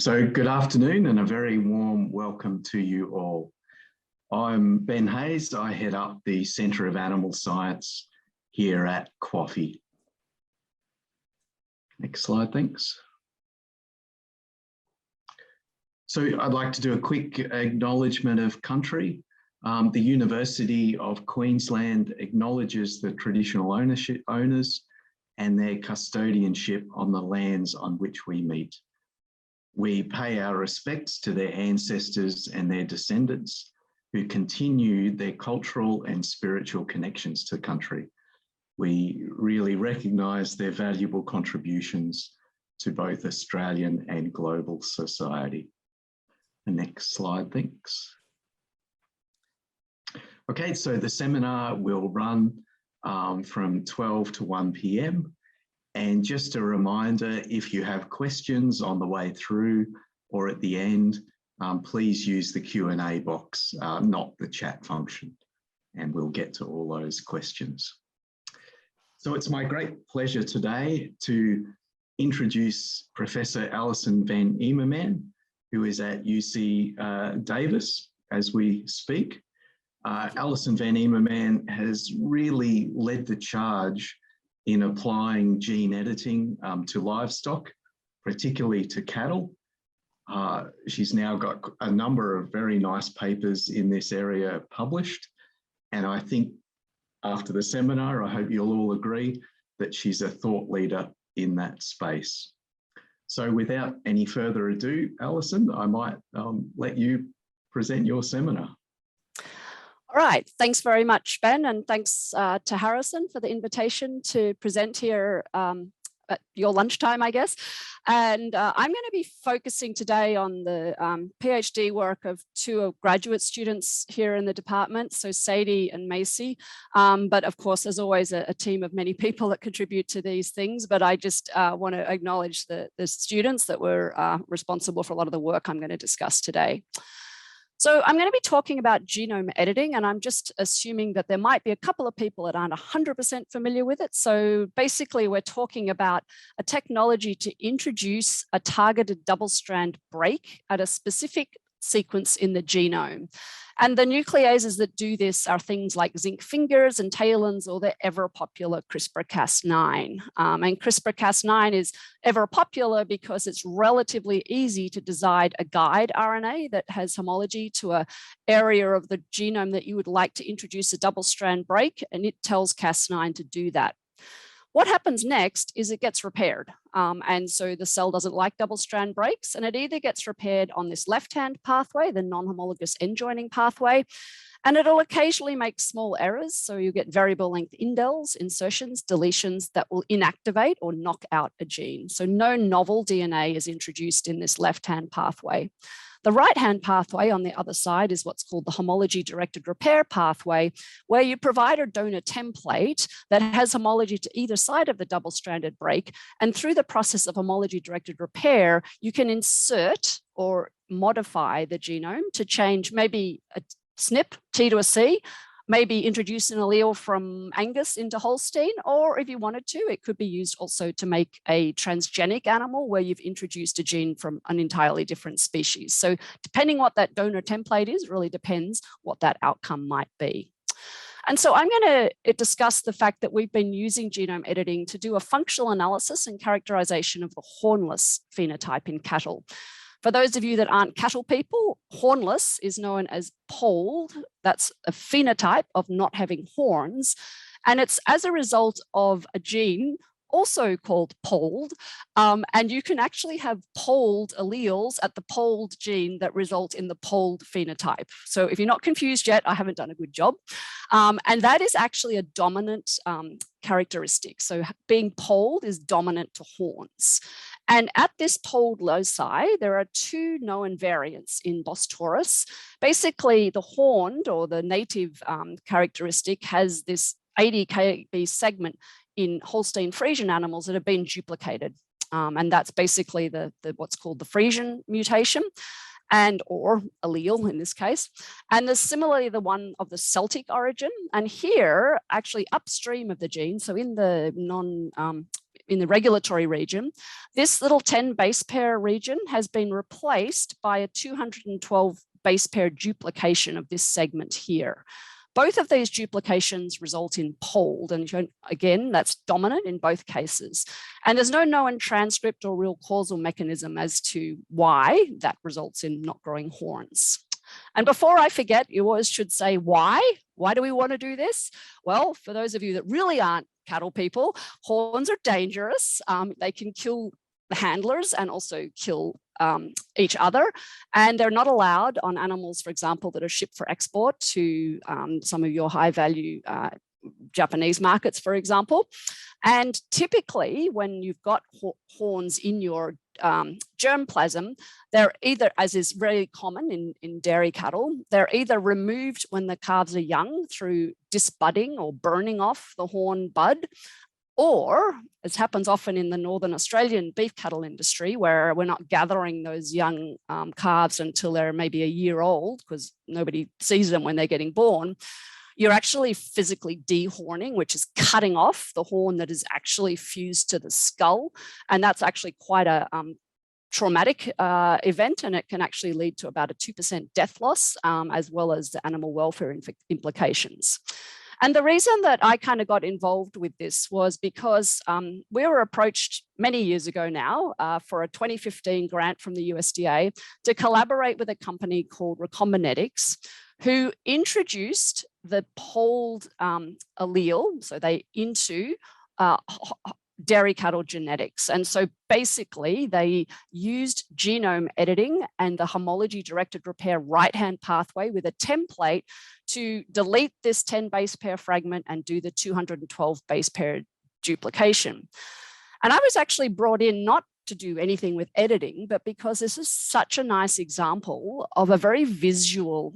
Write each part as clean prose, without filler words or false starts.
So good afternoon and a very warm welcome to you all. I'm Ben Hayes. I head up the Centre of Animal Science here at QOFI. Next slide, thanks. So I'd like to do a quick acknowledgement of country. The University of Queensland acknowledges the traditional owners and their custodianship on the lands on which we meet. We pay our respects to their ancestors and their descendants who continue their cultural and spiritual connections to country. We really recognise their valuable contributions to both Australian and global society. The next slide, thanks. Okay, so the seminar will run from 12 to 1 p.m. And just a reminder, if you have questions on the way through or at the end, please use the Q&A box, not the chat function, and we'll get to all those questions. So it's my great pleasure today to introduce Professor Alison Van Eenennaam, who is at UC Davis as we speak. Alison Van Eenennaam has really led the charge in applying gene editing to livestock, particularly to cattle. She's now got a number of very nice papers in this area published. And I think after the seminar, I hope you'll all agree that she's a thought leader in that space. So without any further ado, Alison, I might let you present your seminar. All right, thanks very much, Ben, and thanks to Harrison for the invitation to present here at your lunchtime, I guess. And I'm going to be focusing today on the PhD work of two graduate students here in the department, so Sadie and Macy. But of course, there's always a team of many people that contribute to these things, but I just want to acknowledge the students that were responsible for a lot of the work I'm going to discuss today. So I'm going to be talking about genome editing, and I'm just assuming that there might be a couple of people that aren't 100% familiar with it. So basically, we're talking about a technology to introduce a targeted double-strand break at a specific sequence in the genome. And the nucleases that do this are things like zinc fingers and talins, or the ever popular CRISPR-Cas9. And CRISPR-Cas9 is ever popular because it's relatively easy to design a guide RNA that has homology to an area of the genome that you would like to introduce a double-strand break, and it tells Cas9 to do that. What happens next is it gets repaired. And so the cell doesn't like double-strand breaks, and it either gets repaired on this left-hand pathway, the non-homologous end-joining pathway, and it'll occasionally make small errors. So you get variable length indels, insertions, deletions that will inactivate or knock out a gene. So no novel DNA is introduced in this left-hand pathway. The right-hand pathway on the other side is what's called the homology-directed repair pathway, where you provide a donor template that has homology to either side of the double-stranded break. And through the process of homology-directed repair, you can insert or modify the genome to change maybe a SNP, T to a C, maybe introduce an allele from Angus into Holstein, or if you wanted to, it could be used also to make a transgenic animal where you've introduced a gene from an entirely different species. So depending what that donor template is, really depends what that outcome might be. And so I'm going to discuss the fact that we've been using genome editing to do a functional analysis and characterization of the hornless phenotype in cattle. For those of you that aren't cattle people, hornless is known as polled. That's a phenotype of not having horns. And it's as a result of a gene also called polled. And you can actually have polled alleles at the polled gene that result in the polled phenotype. So if you're not confused yet, I haven't done a good job. And that is actually a dominant characteristic. So being polled is dominant to horns. And at this polled loci, there are two known variants in Bos taurus. Basically, the horned or the native characteristic has this 80 kb segment in Holstein Friesian animals that have been duplicated. And that's basically the what's called the Friesian mutation. and or allele in this case. And there's similarly the one of the Celtic origin. And here, actually upstream of the gene, so in the in the regulatory region, this little 10 base pair region has been replaced by a 212 base pair duplication of this segment here. Both of these duplications result in polled, and again, that's dominant in both cases. And there's no known transcript or real causal mechanism as to why that results in not growing horns. And before I forget, you always should say why. Why do we want to do this? Well, for those of you that really aren't cattle people, horns are dangerous. They can kill the handlers and also kill each other. And they're not allowed on animals, for example, that are shipped for export to some of your high value Japanese markets, for example. And typically when you've got horns in your germplasm, they're either, as is very common in dairy cattle, they're either removed when the calves are young through disbudding or burning off the horn bud, or, as happens often in the Northern Australian beef cattle industry, where we're not gathering those young calves until they're maybe a year old, because nobody sees them when they're getting born, you're actually physically dehorning, which is cutting off the horn that is actually fused to the skull. And that's actually quite a traumatic event, and it can actually lead to about a 2% death loss, as well as the animal welfare implications. And the reason that I kind of got involved with this was because we were approached many years ago now for a 2015 grant from the USDA to collaborate with a company called Recombinetics, who introduced the polled allele, so they into dairy cattle genetics. And so basically they used genome editing and the homology-directed repair right-hand pathway with a template to delete this 10 base pair fragment and do the 212 base pair duplication. And I was actually brought in not to do anything with editing, but because this is such a nice example of a very visual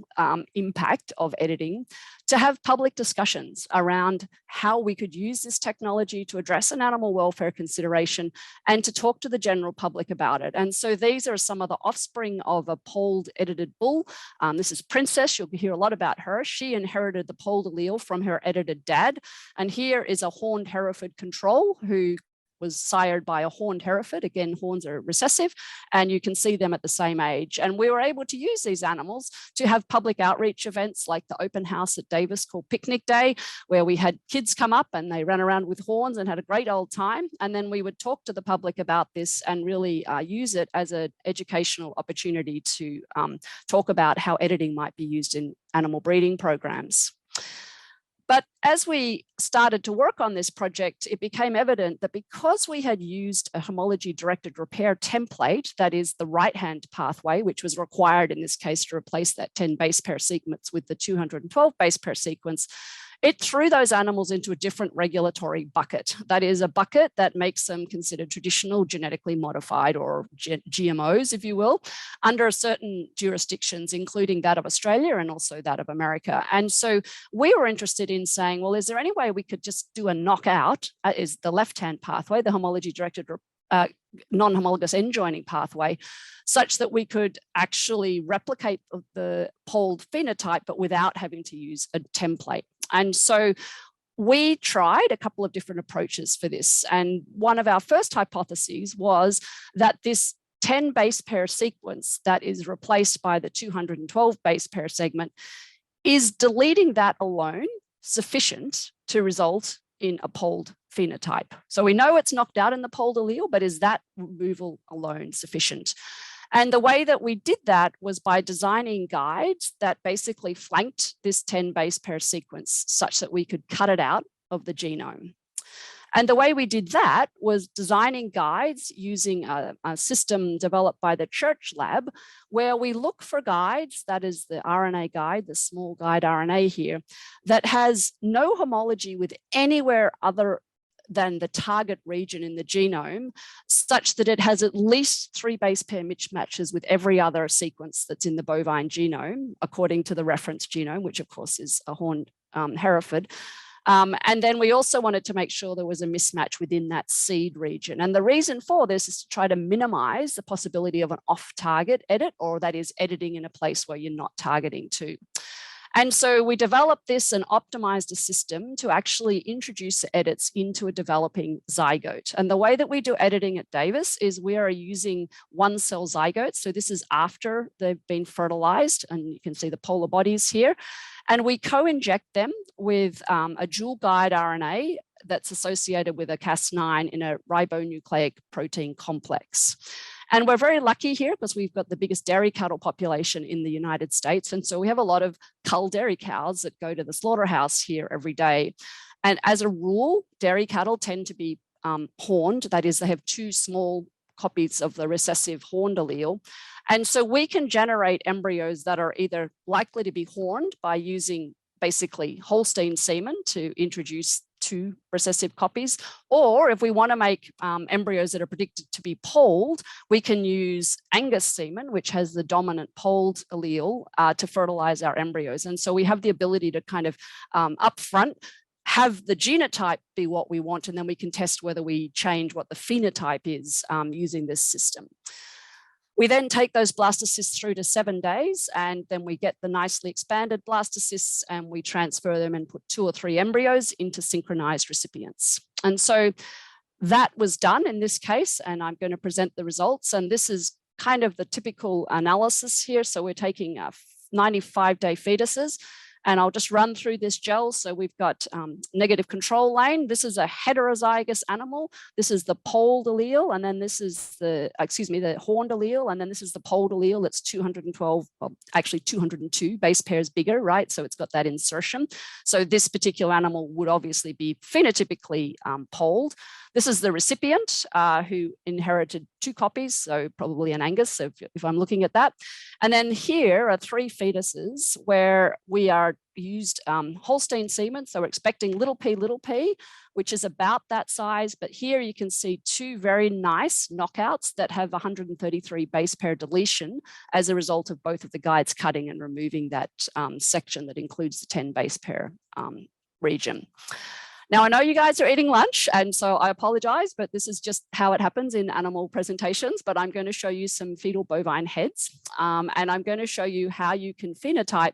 impact of editing, to have public discussions around how we could use this technology to address an animal welfare consideration and to talk to the general public about it. And so these are some of the offspring of a polled edited bull. This is Princess. You'll hear a lot about her. She inherited the polled allele from her edited dad. And here is a horned Hereford control who was sired by a horned Hereford. Again, horns are recessive, and you can see them at the same age. And we were able to use these animals to have public outreach events like the open house at Davis called Picnic Day, where we had kids come up and they ran around with horns and had a great old time. And then we would talk to the public about this and really use it as an educational opportunity to talk about how editing might be used in animal breeding programs. But as we started to work on this project, it became evident that because we had used a homology-directed repair template, that is the right-hand pathway, which was required in this case to replace that 10 base pair sequence with the 212 base pair sequence, it threw those animals into a different regulatory bucket. That is a bucket that makes them considered traditional genetically modified, or GMOs, if you will, under certain jurisdictions, including that of Australia and also that of America. And so we were interested in saying, well, is there any way we could just do a knockout, is the left-hand pathway, the homology-directed non-homologous end joining pathway, such that we could actually replicate the polled phenotype, but without having to use a template. And so we tried a couple of different approaches for this. And one of our first hypotheses was that this 10 base pair sequence that is replaced by the 212 base pair segment, is deleting that alone sufficient to result in a polled phenotype? So we know it's knocked out in the polled allele, but is that removal alone sufficient? And the way that we did that was by designing guides that basically flanked this 10 base pair sequence such that we could cut it out of the genome. And the way we did that was designing guides using a system developed by the Church Lab, where we look for guides, that is the RNA guide, the small guide RNA here, that has no homology with anywhere other than the target region in the genome, such that it has at least 3 base pair mismatches with every other sequence that's in the bovine genome, according to the reference genome, which of course is a horned Hereford. And then we also wanted to make sure there was a mismatch within that seed region. And the reason for this is to try to minimize the possibility of an off-target edit, or that is editing in a place where you're not targeting to. And so we developed this and optimized a system to actually introduce edits into a developing zygote. And the way that we do editing at Davis is we are using one-cell zygotes. So this is after they've been fertilized, and you can see the polar bodies here. And we co-inject them with a dual guide RNA that's associated with a Cas9 in a ribonucleic protein complex. And we're very lucky here because we've got the biggest dairy cattle population in the United States. And so we have a lot of cull dairy cows that go to the slaughterhouse here every day. And as a rule, dairy cattle tend to be horned. That is, they have two small copies of the recessive horned allele. And so we can generate embryos that are either likely to be horned by using basically Holstein semen to introduce two recessive copies, or if we want to make embryos that are predicted to be polled, we can use Angus semen, which has the dominant polled allele, to fertilize our embryos. And so we have the ability to kind of upfront have the genotype be what we want, and then we can test whether we change what the phenotype is using this system. We then take those blastocysts through to 7 days, and then we get the nicely expanded blastocysts and we transfer them and put 2 or 3 embryos into synchronized recipients. And so that was done in this case, and I'm going to present the results. And this is kind of the typical analysis here. So we're taking 95-day fetuses, and I'll just run through this gel. So we've got negative control lane. This is a heterozygous animal. This is the polled allele. And then this is the horned allele. And then this is the polled allele. That's 212, well, actually 202 base pairs bigger, right? So it's got that insertion. So this particular animal would obviously be phenotypically polled. This is the recipient who inherited 2 copies, so probably an Angus, if I'm looking at that. And then here are 3 fetuses where we are used Holstein semen, so we're expecting little p, which is about that size. But here you can see 2 very nice knockouts that have 133 base pair deletion as a result of both of the guides cutting and removing that section that includes the 10 base pair region. Now, I know you guys are eating lunch, and so I apologize, but this is just how it happens in animal presentations. But I'm going to show you some fetal bovine heads, and I'm going to show you how you can phenotype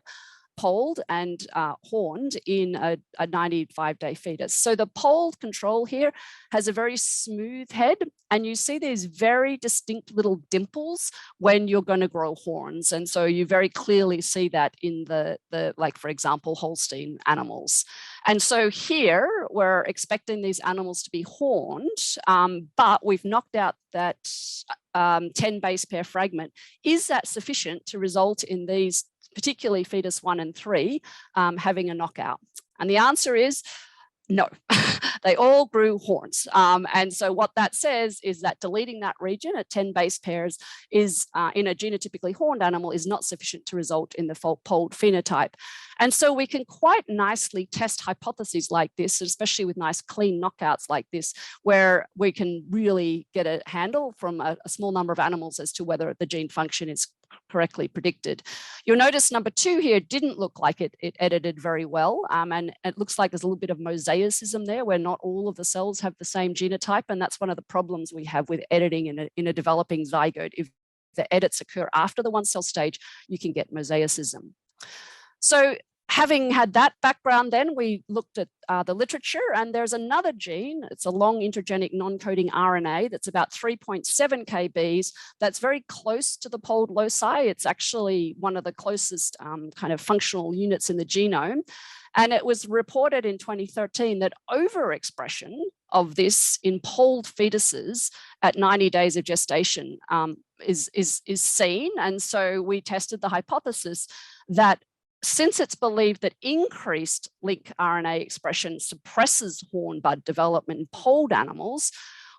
polled and horned in a 95-day fetus. So the polled control here has a very smooth head, and you see these very distinct little dimples when you're going to grow horns. And so you very clearly see that in the like, for example, Holstein animals. And so here we're expecting these animals to be horned, but we've knocked out that 10 base pair fragment. Is that sufficient to result in these, particularly fetus 1 and 3, having a knockout? And the answer is no. They all grew horns. And so what that says is that deleting that region at 10 base pairs is in a genotypically horned animal is not sufficient to result in the polled phenotype. And so we can quite nicely test hypotheses like this, especially with nice clean knockouts like this, where we can really get a handle from a small number of animals as to whether the gene function is correctly predicted. You'll notice number 2 here didn't look like it edited very well, and it looks like there's a little bit of mosaicism there where not all of the cells have the same genotype, and that's one of the problems we have with editing in a developing zygote. If the edits occur after the 1-cell stage, you can get mosaicism. So having had that background, then we looked at the literature, and there's another gene. It's a long intergenic non-coding RNA that's about 3.7 kbs. That's very close to the polled loci. It's actually one of the closest kind of functional units in the genome. And it was reported in 2013 that overexpression of this in polled fetuses at 90 days of gestation is seen. And so we tested the hypothesis that since it's believed that increased link RNA expression suppresses horn bud development in polled animals,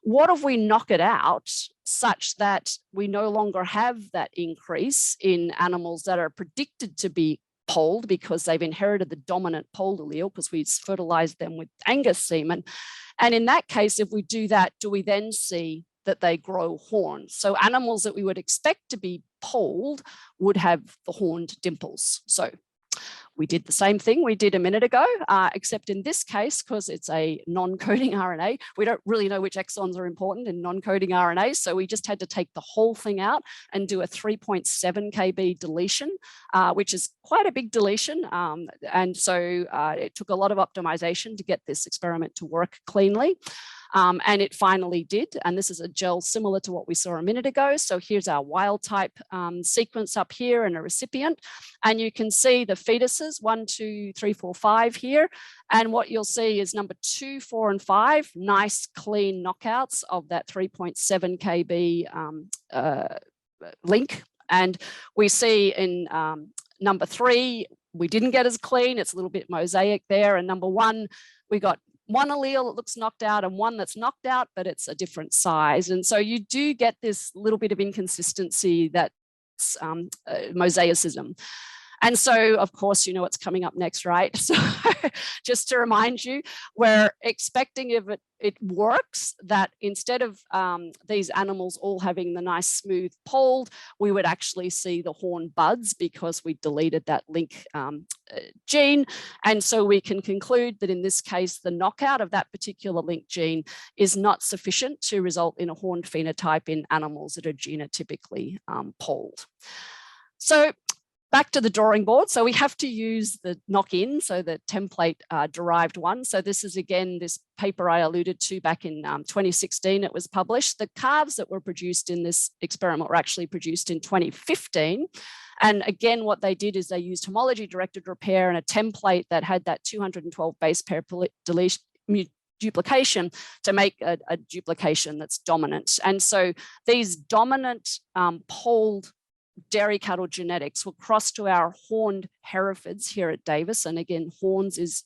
what if we knock it out such that we no longer have that increase in animals that are predicted to be polled because they've inherited the dominant polled allele because we fertilized them with Angus semen? And in that case, if we do that, do we then see that they grow horns? So animals that we would expect to be polled would have the horned dimples. So We did the same thing we did a minute ago, except in this case, because it's a non-coding RNA, we don't really know which exons are important in non-coding RNA. So we just had to take the whole thing out and do a 3.7 kb deletion, which is quite a big deletion. And so it took a lot of optimization to get this experiment to work cleanly. And it finally did. And this is a gel similar to what we saw a minute ago. So here's our wild type sequence up here and a recipient. And you can see the fetuses, 1, 2, 3, 4, 5 here. And what you'll see is number 2, 4, and 5, nice clean knockouts of that 3.7 kb link. And we see in number 3, we didn't get as clean. It's a little bit mosaic there. And number 1, we got one allele that looks knocked out and one that's knocked out, but it's a different size. And so you do get this little bit of inconsistency that's mosaicism. And so, of course, you know what's coming up next, right? So just to remind you, we're expecting if it works, that instead of these animals all having the nice smooth polled, we would actually see the horn buds because we deleted that link gene. And so we can conclude that in this case, the knockout of that particular link gene is not sufficient to result in a horned phenotype in animals that are genotypically polled. So back to the drawing board. So we have to use the knock-in, so the template derived one. So this is, again, this paper I alluded to back in 2016, it was published. The calves that were produced in this experiment were actually produced in 2015. And again, what they did is they used homology-directed repair and a template that had that 212 base pair deletion duplication to make a duplication that's dominant. And so these dominant polled dairy cattle genetics will cross to our horned Herefords here at Davis. And again, horns is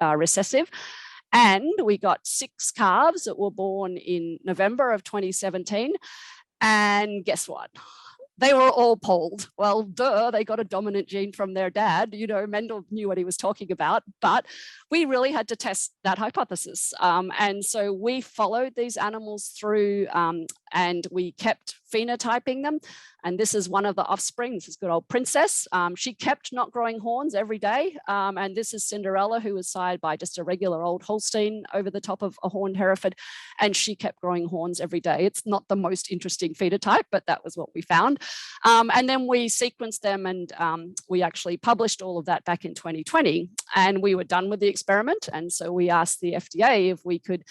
recessive. And we got 6 calves that were born in November of 2017. And guess what? They were all polled. Well, duh, they got a dominant gene from their dad. You know, Mendel knew what he was talking about, but we really had to test that hypothesis. And so we followed these animals through and we kept phenotyping them. And this is one of the offspring. This is good old Princess. She kept not growing horns every day. And this is Cinderella, who was sired by just a regular old Holstein over the top of a horned Hereford. And she kept growing horns every day. It's not the most interesting phenotype, but that was what we found. And then we sequenced them and we actually published all of that back in 2020. And we were done with the experiment. And so we asked the FDA if we could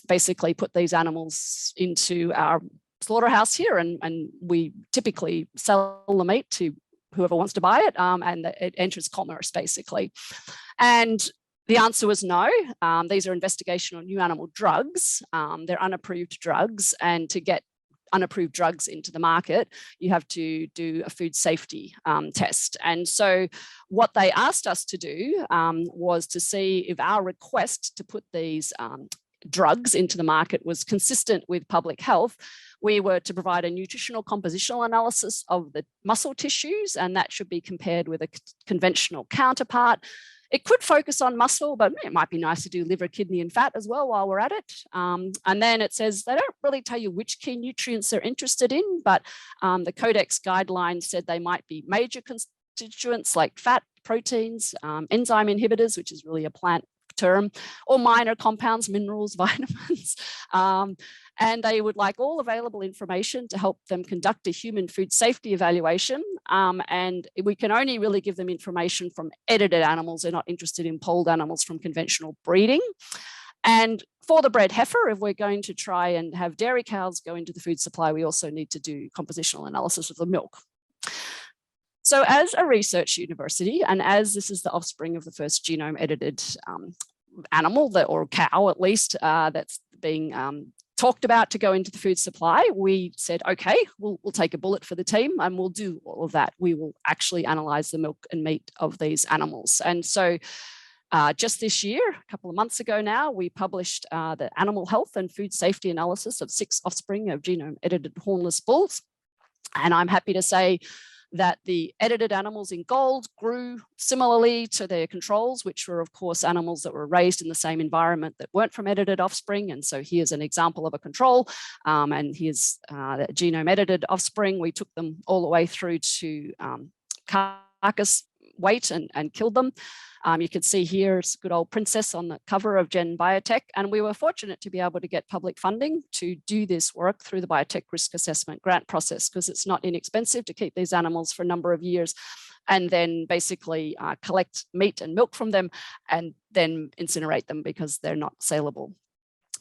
basically put these animals into our slaughterhouse here, and we typically sell the meat to whoever wants to buy it, and it enters commerce basically. And the answer was no. These are investigational new animal drugs. They're unapproved drugs, and to get unapproved drugs into the market, you have to do a food safety test. And so what they asked us to do was to see if our request to put these drugs into the market was consistent with public health. We were to provide a nutritional compositional analysis of the muscle tissues, and that should be compared with a conventional counterpart. It could focus on muscle, but it might be nice to do liver, kidney, and fat as well while we're at it. And then it says they don't really tell you which key nutrients they're interested in, but the Codex guidelines said they might be major constituents like fat, proteins, enzyme inhibitors, which is really a plant term, or minor compounds, minerals, vitamins. And they would like all available information to help them conduct a human food safety evaluation. And we can only really give them information from edited animals. They're not interested in polled animals from conventional breeding. And for the bred heifer, if we're going to try and have dairy cows go into the food supply, we also need to do compositional analysis of the milk. So as a research university, and as this is the offspring of the first genome edited animal, or cow at least, that's being talked about to go into the food supply, we said, okay, we'll take a bullet for the team and we'll do all of that. We will actually analyze the milk and meat of these animals. And so just this year, a couple of months ago now, we published the animal health and food safety analysis of 6 offspring of genome edited hornless bulls. And I'm happy to say that the edited animals in gold grew similarly to their controls, which were, of course, animals that were raised in the same environment that weren't from edited offspring. And so here's an example of a control, and here's the genome edited offspring. We took them all the way through to carcass weight and killed them. You can see here, it's a good old princess on the cover of Gen Biotech. And we were fortunate to be able to get public funding to do this work through the Biotech Risk Assessment grant process, because it's not inexpensive to keep these animals for a number of years and then basically collect meat and milk from them and then incinerate them because they're not saleable.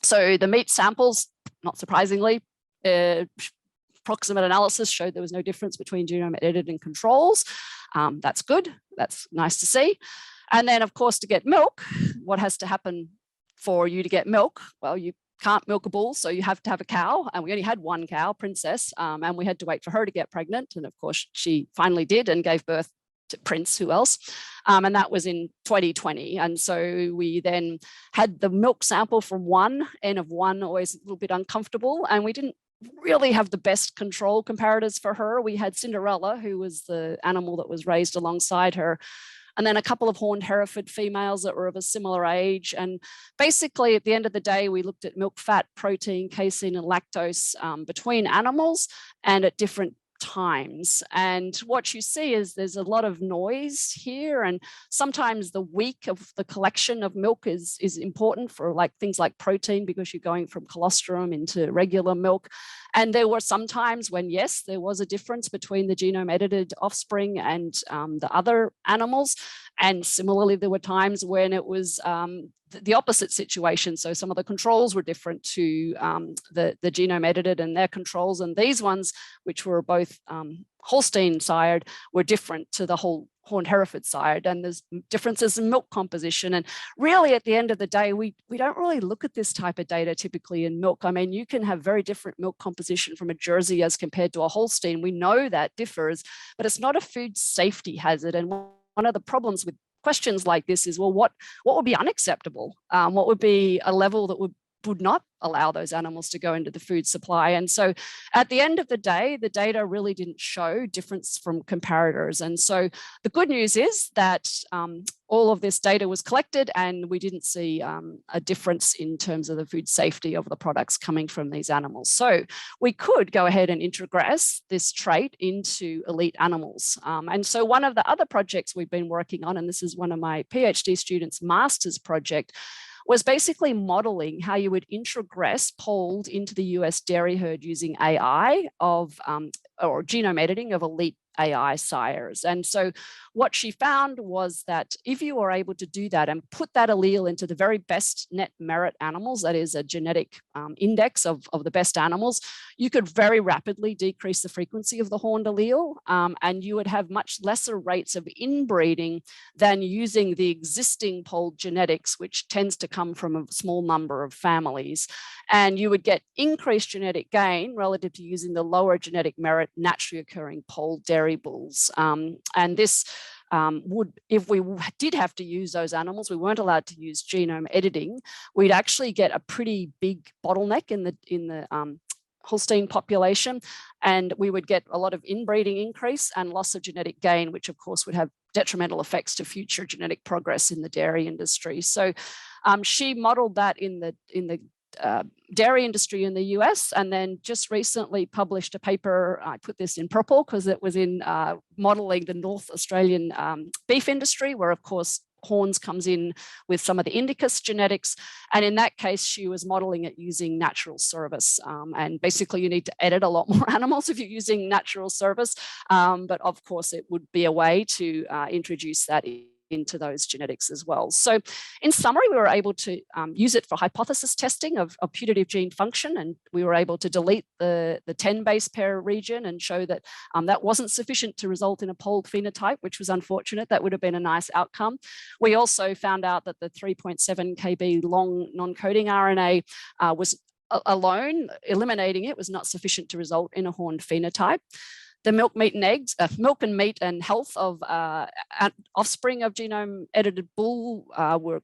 So the meat samples, not surprisingly, approximate analysis showed there was no difference between genome edited and controls. That's good. That's nice to see. And then, of course, to get milk, what has to happen for you to get milk? Well, you can't milk a bull, so you have to have a cow. And we only had one cow, Princess, and we had to wait for her to get pregnant. And of course, she finally did and gave birth to Prince, who else? And that was in 2020. And so we then had the milk sample from one, N of one, always a little bit uncomfortable. And we didn't really have the best control comparators for her. We had Cinderella, who was the animal that was raised alongside her, and then a couple of horned Hereford females that were of a similar age. And basically, at the end of the day, we looked at milk fat, protein, casein, and lactose between animals and at different times. And what you see is there's a lot of noise here, and sometimes the week of the collection of milk is important for things like protein, because you're going from colostrum into regular milk. And there were some times when, yes, there was a difference between the genome edited offspring and the other animals. And similarly, there were times when it was the opposite situation. So some of the controls were different to the genome edited and their controls. And these ones, which were both Holstein sired, were different to the whole horned Hereford sired. And there's differences in milk composition. And really, at the end of the day, we don't really look at this type of data typically in milk. I mean, you can have very different milk composition from a Jersey as compared to a Holstein. We know that differs, but it's not a food safety hazard. And one of the problems with questions like this is, well, what would be unacceptable? What would be a level that would not allow those animals to go into the food supply? And so at the end of the day, the data really didn't show difference from comparators. And so the good news is that all of this data was collected and we didn't see a difference in terms of the food safety of the products coming from these animals. So we could go ahead and introgress this trait into elite animals. And so one of the other projects we've been working on, and this is one of my PhD students' master's project, was basically modeling how you would introgress polled into the US dairy herd using AI or genome editing of elite AI sires. And so what she found was that if you were able to do that and put that allele into the very best net merit animals, that is a genetic index of the best animals, you could very rapidly decrease the frequency of the horned allele, and you would have much lesser rates of inbreeding than using the existing polled genetics, which tends to come from a small number of families. And you would get increased genetic gain relative to using the lower genetic merit naturally occurring polled dairy bulls. And this would, if we did have to use those animals, we weren't allowed to use genome editing, we'd actually get a pretty big bottleneck in the Holstein population, and we would get a lot of inbreeding increase and loss of genetic gain, which of course would have detrimental effects to future genetic progress in the dairy industry. So she modeled that in the dairy industry in the US, and then just recently published a paper. I put this in purple because it was in modeling the North Australian beef industry, where of course horns comes in with some of the indicus genetics. And in that case, she was modeling it using natural service. And basically you need to edit a lot more animals if you're using natural service. But of course it would be a way to introduce that into those genetics as well. So in summary, we were able to use it for hypothesis testing of putative gene function, and we were able to delete the 10 base pair region and show that that wasn't sufficient to result in a polled phenotype, which was unfortunate. That would have been a nice outcome. We also found out that the 3.7 kb long non-coding RNA was alone, eliminating it was not sufficient to result in a horned phenotype. The milk, meat and eggs, milk and meat and health of offspring of genome edited bull were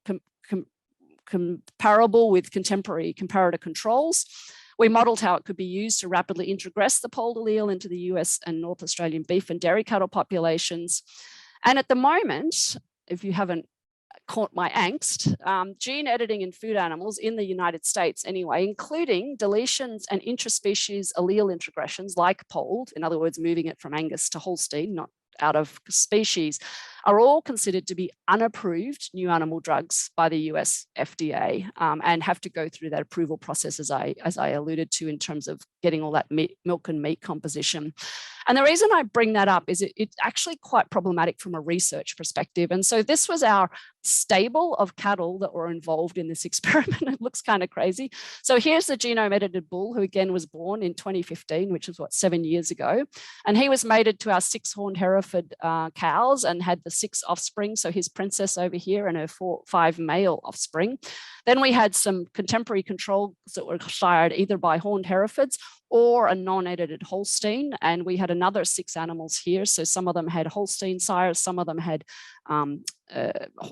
comparable with contemporary comparator controls. We modeled how it could be used to rapidly introgress the polled allele into the US and North Australian beef and dairy cattle populations. And at the moment, if you haven't caught my angst, gene editing in food animals in the United States anyway, including deletions and intraspecies allele introgressions like polled, in other words, moving it from Angus to Holstein, not out of species are all considered to be unapproved new animal drugs by the US FDA, and have to go through that approval process, as I alluded to, in terms of getting all that milk and meat composition. And the reason I bring that up is it's actually quite problematic from a research perspective. And so this was our stable of cattle that were involved in this experiment. It looks kind of crazy. So here's the genome edited bull, who again was born in 2015, which was 7 years ago. And he was mated to our 6-horned Hereford cows and had the 6 offspring. So his princess over here and her 5 male offspring. Then we had some contemporary controls that were sired either by horned Herefords or a non-edited Holstein. And we had another 6 animals here. So some of them had Holstein sires, some of them had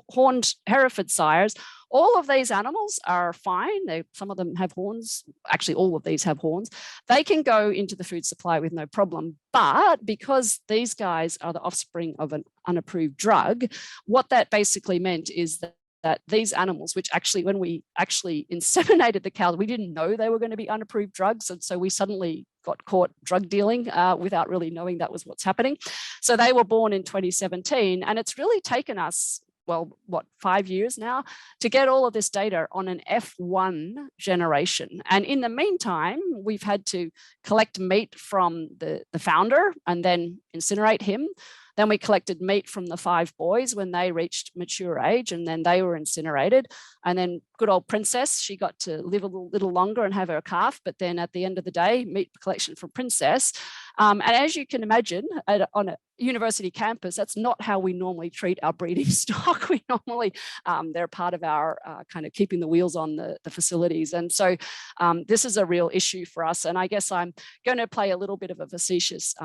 horned Hereford sires. All of these animals are fine. Some of them have horns. Actually, all of these have horns. They can go into the food supply with no problem. But because these guys are the offspring of an unapproved drug, what that basically meant is that these animals, which actually, when we actually inseminated the cows, we didn't know they were going to be unapproved drugs. And so we suddenly got caught drug dealing without really knowing that was what's happening. So they were born in 2017. And it's really taken us, well, what, 5 years now to get all of this data on an F1 generation. And in the meantime, we've had to collect meat from the founder and then incinerate him. Then we collected meat from the 5 boys when they reached mature age, and then they were incinerated. And then good old Princess, she got to live a little longer and have her calf. But then at the end of the day, meat collection from Princess. And as you can imagine, on a university campus, that's not how we normally treat our breeding stock. We normally, they're part of our kind of keeping the wheels on the facilities. And so this is a real issue for us. And I guess I'm going to play a little bit of a facetious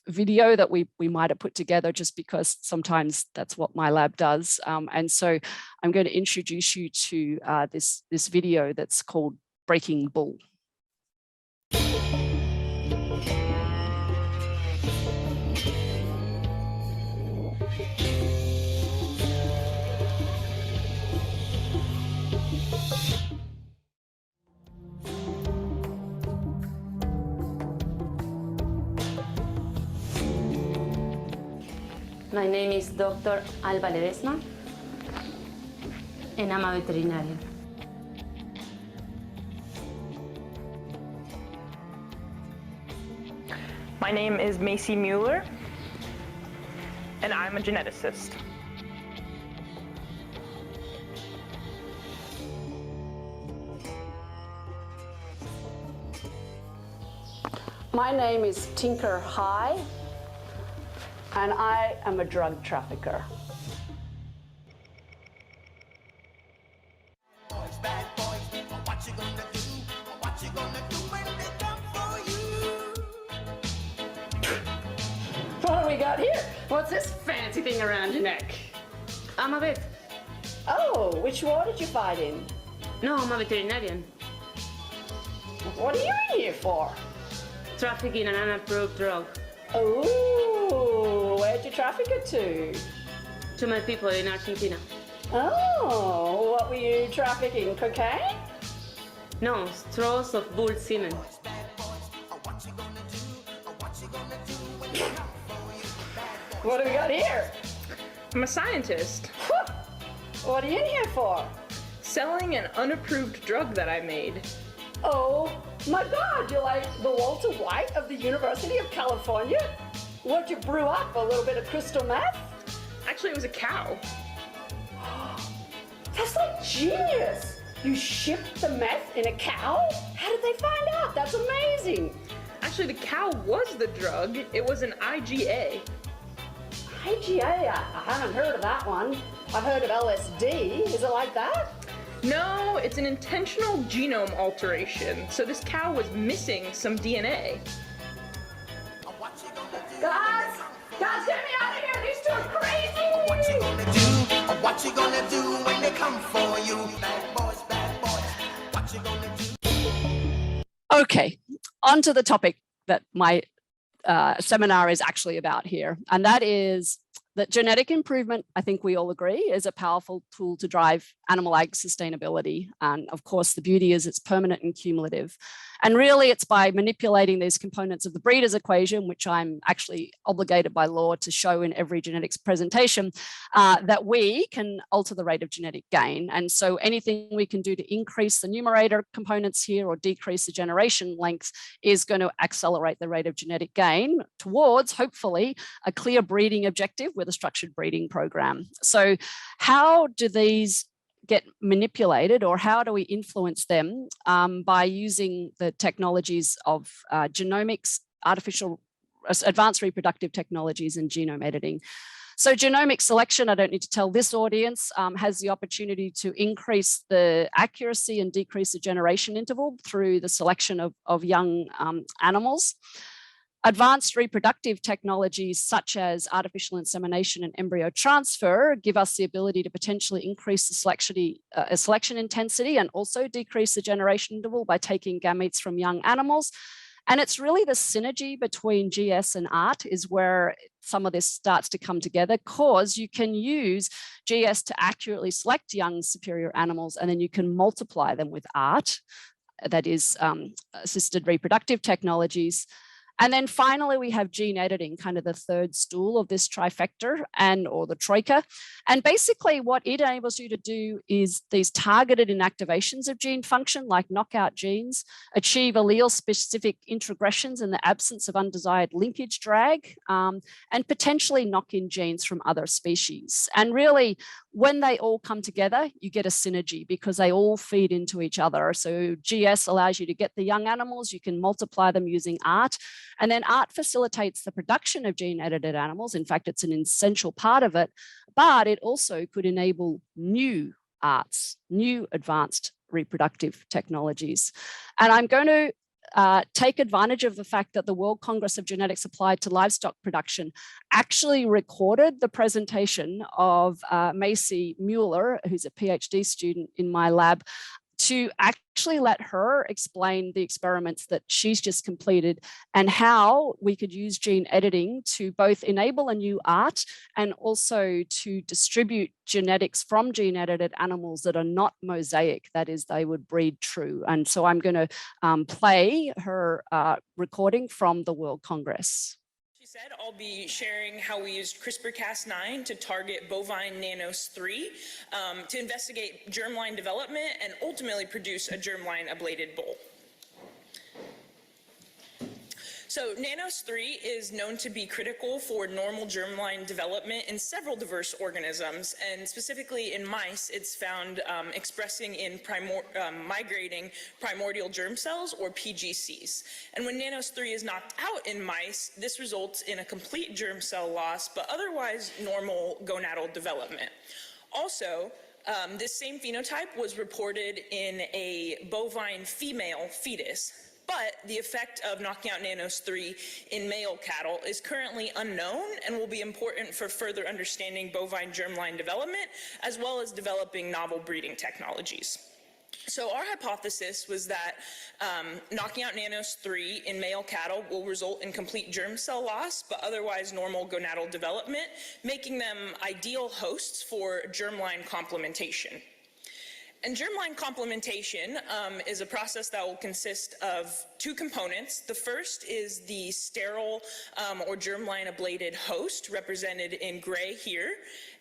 video that we might have put together, just because sometimes that's what my lab does. And so I'm going to introduce you to this video that's called Breaking Bull. My name is Dr. Alba Ledesma, and I'm a veterinarian. My name is Macy Mueller, and I'm a geneticist. My name is Tinker High, and I am a drug trafficker. What do we got here? What's this fancy thing around your neck? I'm a vet. Oh, which war did you fight in? No, I'm a veterinarian. What are you in here for? Trafficking an unapproved drug. Oh, where'd you traffic it to? To my people in Argentina. Oh, what were you trafficking? Cocaine? No, straws of bull semen. What do we got here? I'm a scientist, What are you in here for? selling an unapproved drug that I made. Oh my God, you're like the Walter White of the University of California? What, you brew up a little bit of crystal meth? Actually, it was a cow. That's like genius. You shipped the meth in a cow? How did they find out? That's amazing. Actually, the cow was the drug. It was an IgA. IgA, I haven't heard of that one. I've heard of LSD. Is it like that? No, it's an intentional genome alteration. So this cow was missing some DNA. Guys, get me out of here. These two are crazy. What you gonna do? What you gonna do when they come for you? Bad boys, what you gonna do? Okay, on to the topic that my seminar is actually about here, and that is that genetic improvement, I think we all agree, is a powerful tool to drive animal ag sustainability. And of course, the beauty is it's permanent and cumulative. And really, it's by manipulating these components of the breeder's equation, which I'm actually obligated by law to show in every genetics presentation, that we can alter the rate of genetic gain. And so anything we can do to increase the numerator components here or decrease the generation length is going to accelerate the rate of genetic gain towards, hopefully, a clear breeding objective with a structured breeding program. So how do these get manipulated, or how do we influence them by using the technologies of genomics, advanced reproductive technologies, and genome editing? So genomic selection, I don't need to tell this audience, has the opportunity to increase the accuracy and decrease the generation interval through the selection of young animals. Advanced reproductive technologies such as artificial insemination and embryo transfer give us the ability to potentially increase the selection intensity and also decrease the generation interval by taking gametes from young animals. And it's really the synergy between GS and ART is where some of this starts to come together, because you can use GS to accurately select young superior animals, and then you can multiply them with ART, that is assisted reproductive technologies. And then finally, we have gene editing, kind of the third stool of this trifecta or the troika. And basically what it enables you to do is these targeted inactivations of gene function, like knockout genes, achieve allele specific introgressions in the absence of undesired linkage drag, and potentially knock in genes from other species. And really, when they all come together, you get a synergy because they all feed into each other. So GS allows you to get the young animals, you can multiply them using ART, and then ART facilitates the production of gene-edited animals. In fact, it's an essential part of it, but it also could enable new ARTs, new advanced reproductive technologies. And I'm going to take advantage of the fact that the World Congress of Genetics Applied to Livestock Production actually recorded the presentation of Macy Mueller, who's a PhD student in my lab, to actually let her explain the experiments that she's just completed and how we could use gene editing to both enable a new ART and also to distribute genetics from gene edited animals that are not mosaic, that is, they would breed true. And so I'm going to play her recording from the World Congress. Said, I'll be sharing how we used CRISPR-Cas9 to target bovine nanos 3 to investigate germline development and ultimately produce a germline ablated bull. So nanos 3 is known to be critical for normal germline development in several diverse organisms, and specifically in mice, it's found expressing in migrating primordial germ cells, or PGCs. And when nanos 3 is knocked out in mice, this results in a complete germ cell loss, but otherwise normal gonadal development. Also, this same phenotype was reported in a bovine female fetus. But the effect of knocking out nanos 3 in male cattle is currently unknown and will be important for further understanding bovine germline development, as well as developing novel breeding technologies. So our hypothesis was that knocking out nanos 3 in male cattle will result in complete germ cell loss, but otherwise normal gonadal development, making them ideal hosts for germline complementation. And germline complementation is a process that will consist of two components. The first is the sterile or germline ablated host, represented in gray here.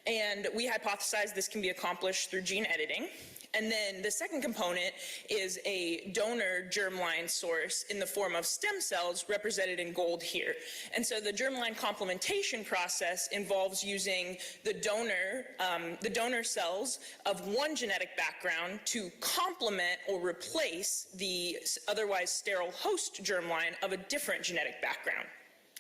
And we hypothesize this can be accomplished through gene editing. And then the second component is a donor germline source in the form of stem cells, represented in gold here. And so the germline complementation process involves using the donor cells of one genetic background to complement or replace the otherwise sterile host germline of a different genetic background.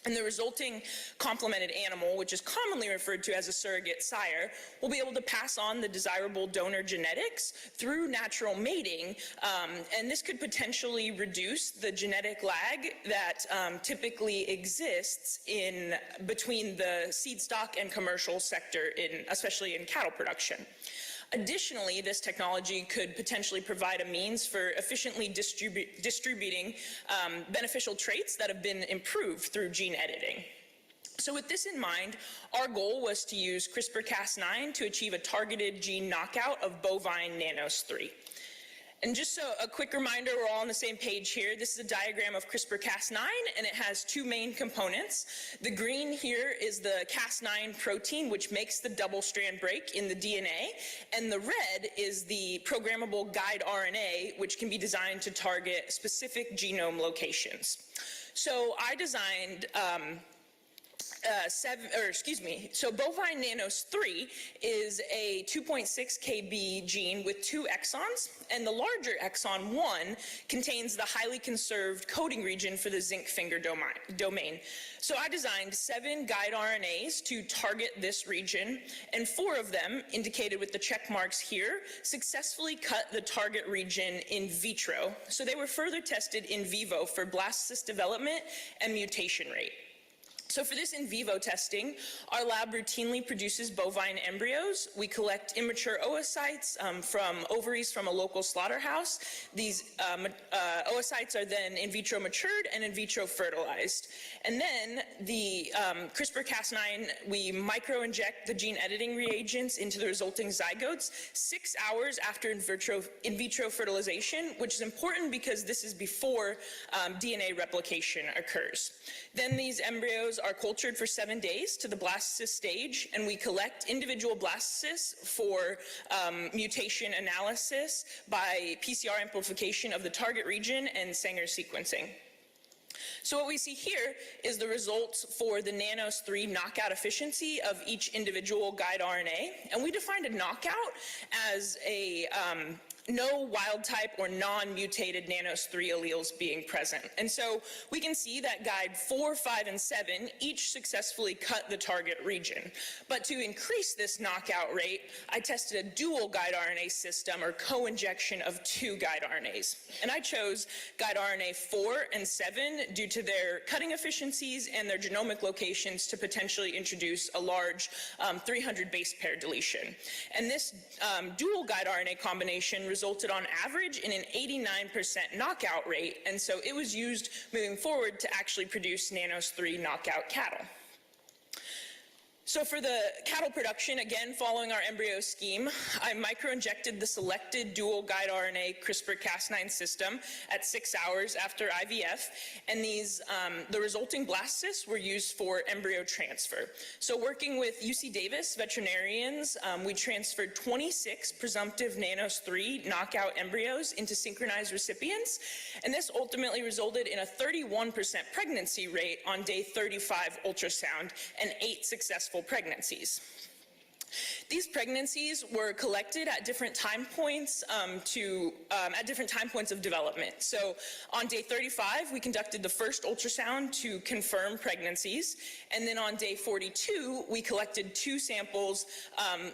And the resulting complemented animal, which is commonly referred to as a surrogate sire, will be able to pass on the desirable donor genetics through natural mating, and this could potentially reduce the genetic lag that typically exists between the seed stock and commercial sector, especially in cattle production. Additionally, this technology could potentially provide a means for efficiently distributing beneficial traits that have been improved through gene editing. So with this in mind, our goal was to use CRISPR-Cas9 to achieve a targeted gene knockout of bovine nanos 3. And just so a quick reminder, we're all on the same page here. This is a diagram of CRISPR-Cas9, and it has two main components. The green here is the Cas9 protein, which makes the double-strand break in the DNA, and the red is the programmable guide RNA, which can be designed to target specific genome locations. So I designed so bovine nanos 3 is a 2.6 kb gene with 2 exons, and the larger exon 1 contains the highly conserved coding region for the zinc finger domain. So I designed 7 guide RNAs to target this region, and 4 of them, indicated with the check marks here, successfully cut the target region in vitro. So they were further tested in vivo for blastocyst development and mutation rate. So for this in vivo testing, our lab routinely produces bovine embryos. We collect immature oocytes from ovaries from a local slaughterhouse. These oocytes are then in vitro matured and in vitro fertilized. And then the CRISPR-Cas9, we microinject the gene editing reagents into the resulting zygotes 6 hours after in vitro fertilization, which is important because this is before DNA replication occurs. Then these embryos are cultured for 7 days to the blastocyst stage, and we collect individual blastocysts for mutation analysis by PCR amplification of the target region and Sanger sequencing. So what we see here is the results for the nanos 3 knockout efficiency of each individual guide RNA, and we defined a knockout as a no wild type or non-mutated nanos 3 alleles being present. And so we can see that guide 4, 5, and 7 each successfully cut the target region. But to increase this knockout rate, I tested a dual guide RNA system or co-injection of 2 guide RNAs. And I chose guide RNA 4 and 7 due to their cutting efficiencies and their genomic locations to potentially introduce a large 300 base pair deletion. And this dual guide RNA combination resulted on average in an 89% knockout rate, and so it was used moving forward to actually produce nanos 3 knockout cattle. So for the cattle production, again, following our embryo scheme, I microinjected the selected dual guide RNA CRISPR-Cas9 system at 6 hours after IVF, and these, the resulting blastocysts were used for embryo transfer. So working with UC Davis veterinarians, we transferred 26 presumptive nanos 3 knockout embryos into synchronized recipients, and this ultimately resulted in a 31% pregnancy rate on day 35 ultrasound and 8 successful pregnancies. These pregnancies were collected at different time points of development. So on day 35, we conducted the first ultrasound to confirm pregnancies, and then on day 42, we collected 2 samples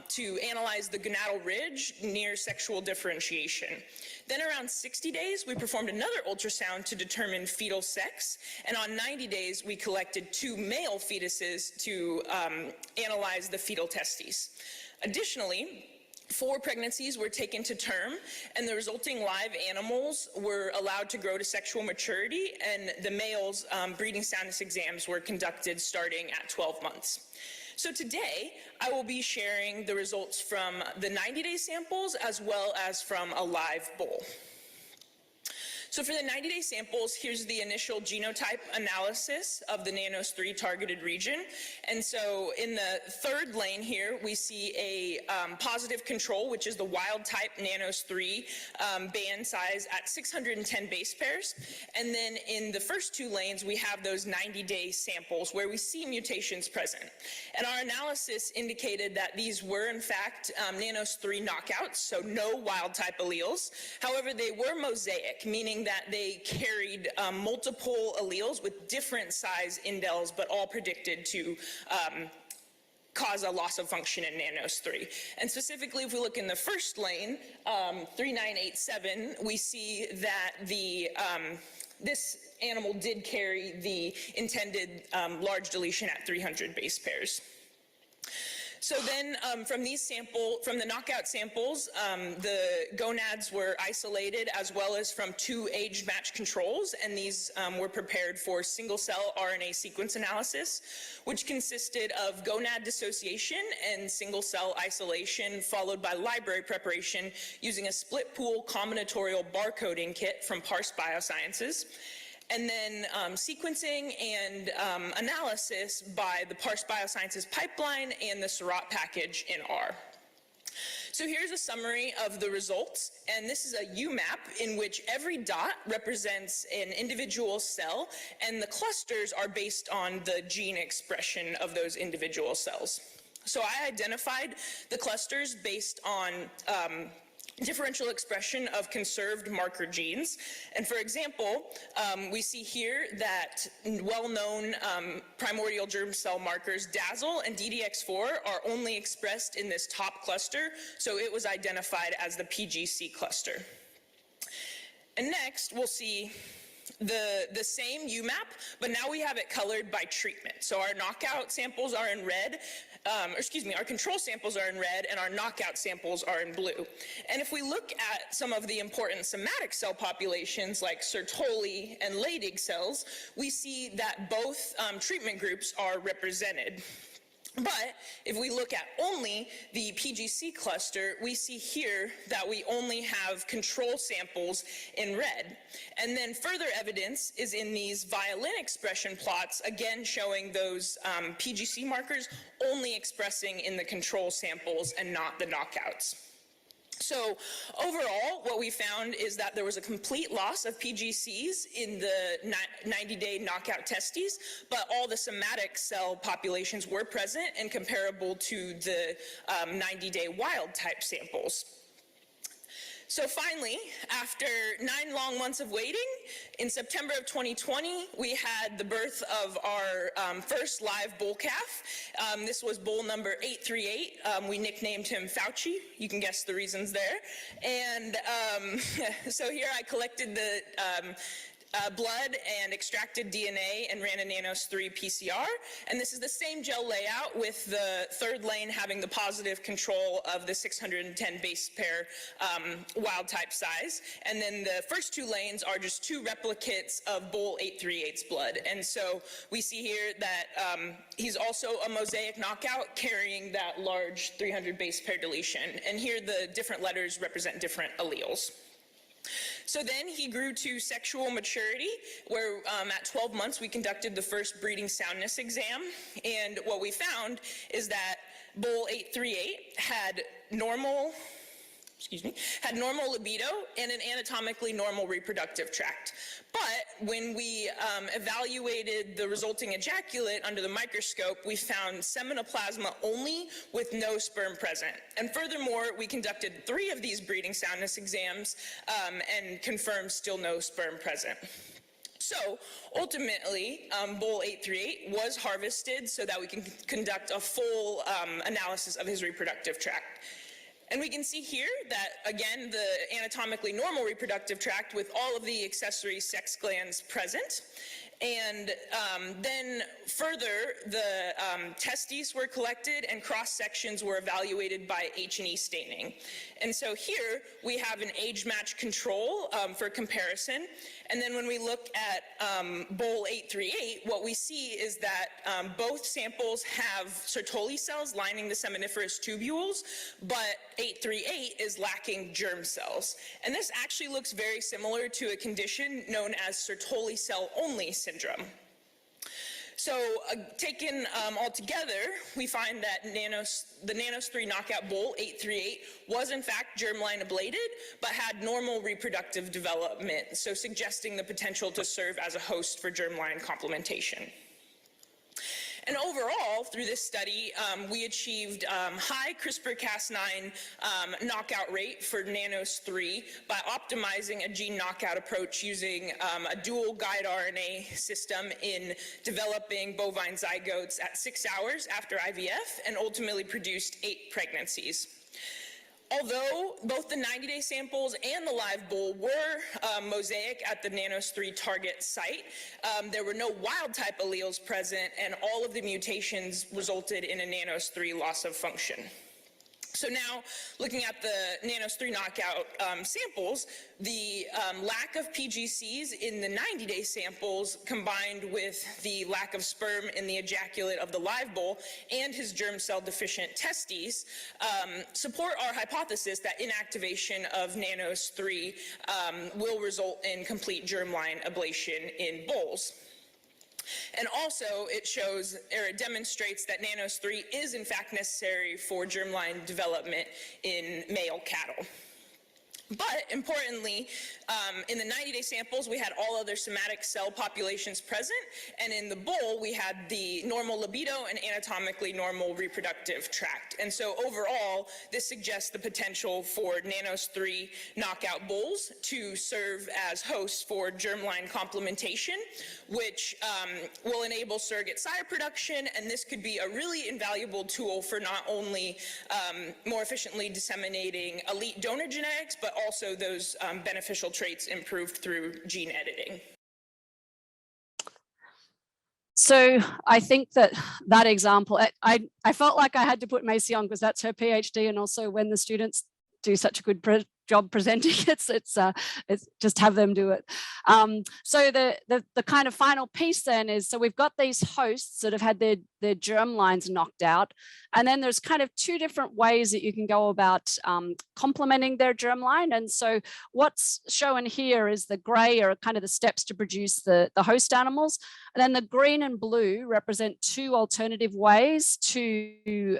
to analyze the gonadal ridge near sexual differentiation. Then around 60 days, we performed another ultrasound to determine fetal sex, and on 90 days, we collected 2 male fetuses to analyze the fetal testes. Additionally, 4 pregnancies were taken to term, and the resulting live animals were allowed to grow to sexual maturity, and the males' breeding soundness exams were conducted starting at 12 months. So today, I will be sharing the results from the 90-day samples as well as from a live bull. So for the 90-day samples, here's the initial genotype analysis of the nanos 3 targeted region. And so in the third lane here, we see a positive control, which is the wild type nanos 3 band size at 610 base pairs. And then in the first 2 lanes, we have those 90-day samples where we see mutations present. And our analysis indicated that these were, in fact, nanos 3 knockouts, so no wild type alleles. However, they were mosaic, meaning that they carried multiple alleles with different size indels, but all predicted to cause a loss of function in nanos 3. And specifically, if we look in the first lane, 3987, we see that the this animal did carry the intended large deletion at 300 base pairs. So then from the knockout samples, the gonads were isolated as well as from 2 age-matched controls, and these were prepared for single-cell RNA sequence analysis, which consisted of gonad dissociation and single-cell isolation, followed by library preparation using a split-pool combinatorial barcoding kit from Parse Biosciences, and then sequencing and analysis by the Parse Biosciences pipeline and the Seurat package in R. So here's a summary of the results, and this is a UMAP in which every dot represents an individual cell, and the clusters are based on the gene expression of those individual cells. So I identified the clusters based on differential expression of conserved marker genes. And for example, we see here that well-known primordial germ cell markers DAZZLE and DDX4 are only expressed in this top cluster, so it was identified as the PGC cluster. And next, we'll see the same UMAP, but now we have it colored by treatment. So our knockout samples are in red, our control samples are in red, and our knockout samples are in blue. And if we look at some of the important somatic cell populations like Sertoli and Leydig cells, we see that both treatment groups are represented. But if we look at only the PGC cluster, we see here that we only have control samples in red. And then further evidence is in these violin expression plots, again showing those PGC markers only expressing in the control samples and not the knockouts. So overall, what we found is that there was a complete loss of PGCs in the 90-day knockout testes, but all the somatic cell populations were present and comparable to the 90-day wild type samples. So finally, after 9 long months of waiting, in September of 2020, we had the birth of our first live bull calf. This was bull number 838. We nicknamed him Fauci. You can guess the reasons there. And so here I collected the blood and extracted DNA and ran a Nanos 3 PCR. And this is the same gel layout with the third lane having the positive control of the 610 base pair wild type size. And then the first 2 lanes are just 2 replicates of bull 838's blood. And so we see here that he's also a mosaic knockout carrying that large 300 base pair deletion. And here the different letters represent different alleles. So then he grew to sexual maturity, where at 12 months we conducted the first breeding soundness exam, and what we found is that bull 838 had normal libido and an anatomically normal reproductive tract. But when we evaluated the resulting ejaculate under the microscope, we found seminoplasma only with no sperm present. And furthermore, we conducted 3 of these breeding soundness exams and confirmed still no sperm present. So ultimately, bull 838 was harvested so that we can conduct a full analysis of his reproductive tract. And we can see here that, again, the anatomically normal reproductive tract with all of the accessory sex glands present. And then further, the testes were collected and cross-sections were evaluated by H&E staining. And so here we have an age-matched control for comparison. And then when we look at bull 838, what we see is that both samples have Sertoli cells lining the seminiferous tubules, but 838 is lacking germ cells. And this actually looks very similar to a condition known as Sertoli cell-only syndrome. So taken all together, we find that the Nanos 3 knockout bull 838 was in fact germline ablated, but had normal reproductive development, so suggesting the potential to serve as a host for germline complementation. And overall, through this study, we achieved high CRISPR-Cas9 knockout rate for Nanos 3 by optimizing a gene knockout approach using a dual guide RNA system in developing bovine zygotes at 6 hours after IVF, and ultimately produced 8 pregnancies. Although both the 90-day samples and the live bull were mosaic at the Nanos3 target site, there were no wild type alleles present, and all of the mutations resulted in a Nanos3 loss of function. So now, looking at the Nanos3 knockout samples, the lack of PGCs in the 90-day samples combined with the lack of sperm in the ejaculate of the live bull and his germ cell deficient testes support our hypothesis that inactivation of Nanos3 will result in complete germline ablation in bulls. And also it shows, or it demonstrates that Nanos3 is in fact necessary for germline development in male cattle. But importantly, in the 90-day samples, we had all other somatic cell populations present, and in the bull, we had the normal libido and anatomically normal reproductive tract. And so overall, this suggests the potential for Nanos3 knockout bulls to serve as hosts for germline complementation, which will enable surrogate sire production, and this could be a really invaluable tool for not only more efficiently disseminating elite donor genetics, but also those beneficial traits improved through gene editing. So I think that that example, I felt like I had to put Macy on because that's her PhD, and also when the students do such a good job presenting, it's just have them do it. So the kind of final piece then is, so we've got these hosts that have had their germ lines knocked out, and then there's kind of two different ways that you can go about complementing their germline. And so what's shown here is the gray are kind of the steps to produce the host animals, and then the green and blue represent two alternative ways to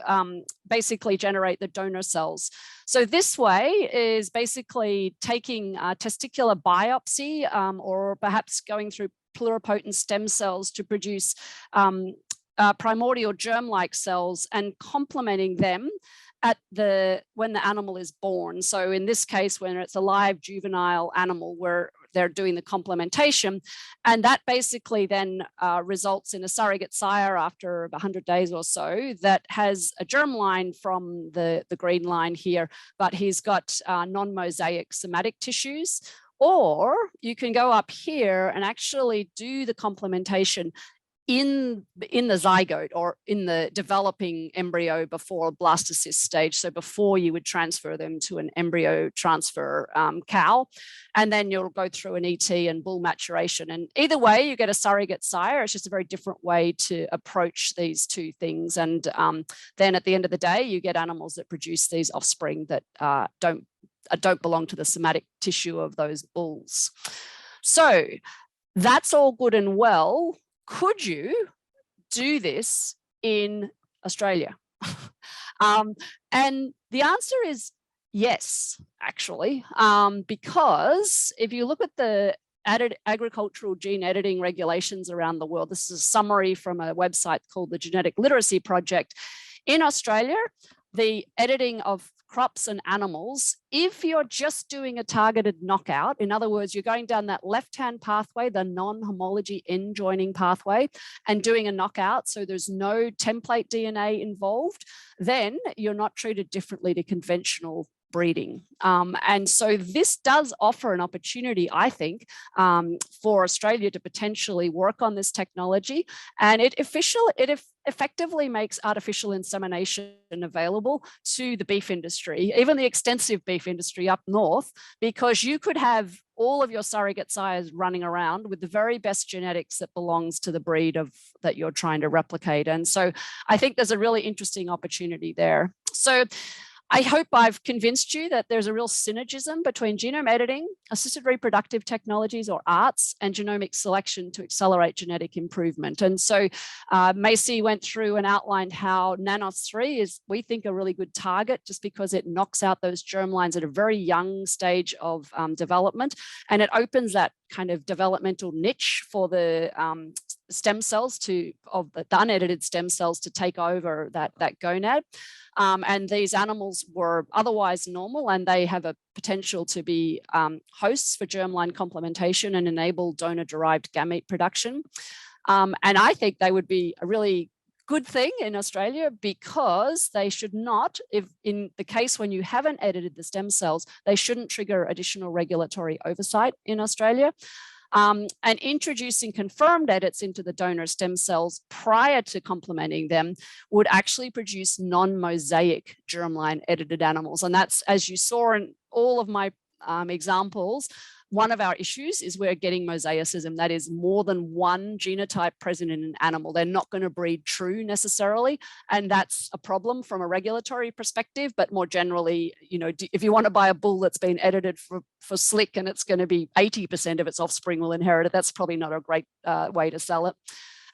basically generate the donor cells. So this way is basically taking testicular biopsy or perhaps going through pluripotent stem cells to produce primordial germ-like cells and complementing them at when the animal is born. So in this case, when it's a live juvenile animal where they're doing the complementation, and that basically then results in a surrogate sire after 100 days or so that has a germ line from the green line here, but he's got non-mosaic somatic tissues. Or you can go up here and actually do the complementation in the zygote or in the developing embryo before blastocyst stage. So before you would transfer them to an embryo transfer cow, and then you'll go through an ET and bull maturation. And either way, you get a surrogate sire. It's just a very different way to approach these two things. And then at the end of the day, you get animals that produce these offspring that don't belong to the somatic tissue of those bulls. So that's all good and well. Could you do this in Australia? And the answer is yes, actually, because if you look at the agricultural gene editing regulations around the world, this is a summary from a website called the Genetic Literacy Project. In Australia, the editing of crops and animals, if you're just doing a targeted knockout, in other words, you're going down that left-hand pathway, the non-homology end joining pathway, and doing a knockout, so there's no template DNA involved, then you're not treated differently to conventional breeding. And so this does offer an opportunity, I think, for Australia to potentially work on this technology, and it effectively makes artificial insemination available to the beef industry, even the extensive beef industry up north, because you could have all of your surrogate sires running around with the very best genetics that belongs to the breed that you're trying to replicate. And so I think there's a really interesting opportunity there. So I hope I've convinced you that there's a real synergism between genome editing, assisted reproductive technologies or ARTs, and genomic selection to accelerate genetic improvement. And so Macy went through and outlined how Nanos3 is, we think, a really good target just because it knocks out those germlines at a very young stage of development, and it opens that kind of developmental niche for the stem cells of the unedited stem cells to take over that gonad. And these animals were otherwise normal, and they have a potential to be hosts for germline complementation and enable donor-derived gamete production. And I think they would be a really good thing in Australia, because they should not, if in the case when you haven't edited the stem cells, they shouldn't trigger additional regulatory oversight in Australia. And introducing confirmed edits into the donor stem cells prior to complementing them would actually produce non-mosaic germline edited animals. And that's, as you saw in all of my examples, one of our issues is we're getting mosaicism. That is more than one genotype present in an animal. They're not going to breed true necessarily. And that's a problem from a regulatory perspective. But more generally, you know, if you want to buy a bull that's been edited for slick and it's going to be 80% of its offspring will inherit it, that's probably not a great way to sell it.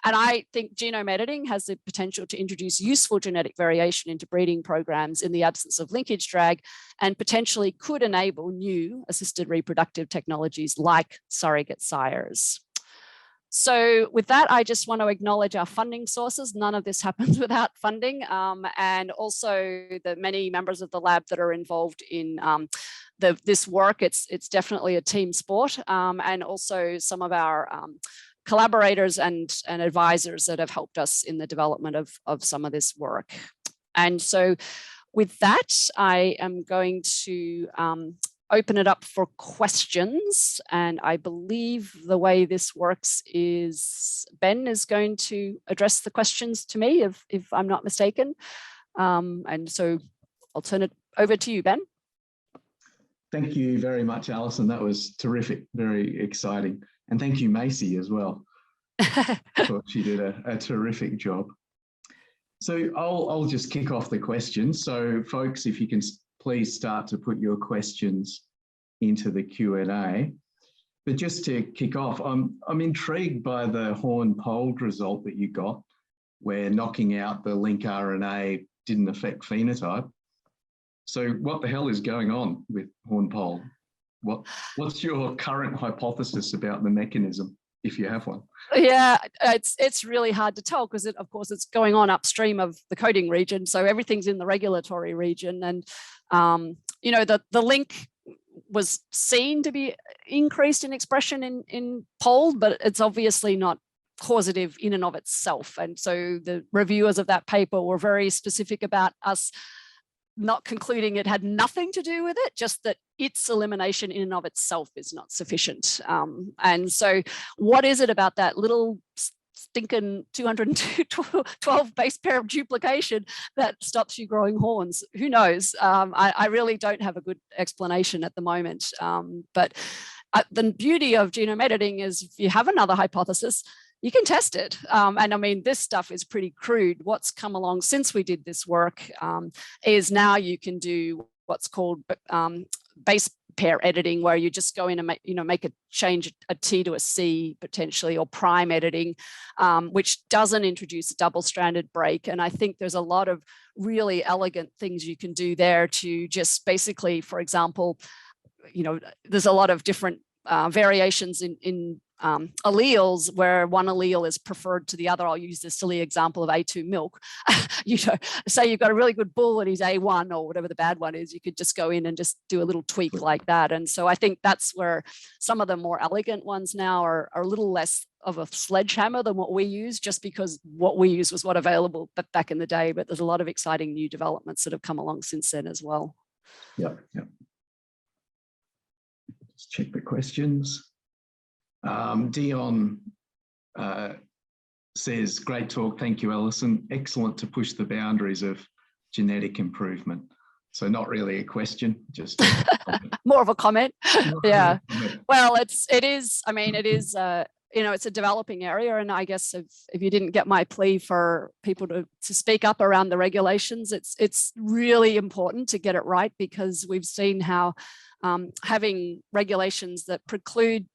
And I think genome editing has the potential to introduce useful genetic variation into breeding programs in the absence of linkage drag, and potentially could enable new assisted reproductive technologies like surrogate sires. So with that, I just want to acknowledge our funding sources. None of this happens without funding, and also the many members of the lab that are involved in this work. It's definitely a team sport, and also some of our collaborators and advisors that have helped us in the development of some of this work. And so with that, I am going to open it up for questions. And I believe the way this works is Ben is going to address the questions to me, if I'm not mistaken. And so I'll turn it over to you, Ben. Thank you very much, Alison. That was terrific, very exciting. And thank you, Macy, as well. I thought she did a terrific job. So I'll just kick off the questions. So folks, if you can please start to put your questions into the Q&A. But just to kick off, I'm intrigued by the horn-polled result that you got, where knocking out the link RNA didn't affect phenotype. So what the hell is going on with horn-polled? What's your current hypothesis about the mechanism, if you have one? Yeah, it's really hard to tell, because of course it's going on upstream of the coding region, so everything's in the regulatory region. And you know, the link was seen to be increased in expression in polled, but it's obviously not causative in and of itself. And so the reviewers of that paper were very specific about us not concluding it had nothing to do with it, just that its elimination in and of itself is not sufficient. And so what is it about that little stinking 212 base pair of duplication that stops you growing horns? Who knows? I really don't have a good explanation at the moment. But the beauty of genome editing is if you have another hypothesis, you can test it. And I mean, this stuff is pretty crude. What's come along since we did this work is now you can do what's called base pair editing, where you just go in and make a change, a T to a C potentially, or prime editing, which doesn't introduce a double-stranded break. And I think there's a lot of really elegant things you can do there to just basically, for example, you know, there's a lot of different variations in alleles where one allele is preferred to the other. I'll use this silly example of A2 milk. You know, say you've got a really good bull and he's A1 or whatever the bad one is, you could just go in and just do a little tweak like that. And so I think that's where some of the more elegant ones now are a little less of a sledgehammer than what we use, just because what we use was what available back in the day. But there's a lot of exciting new developments that have come along since then as well. Yep. Let's check the questions. Dion says, great talk. Thank you, Alison. Excellent to push the boundaries of genetic improvement. So not really a question, just a comment. More of a comment. Yeah. Well, it is, you know, it's a developing area. And I guess if you didn't get my plea for people to speak up around the regulations, it's really important to get it right, because we've seen how having regulations that preclude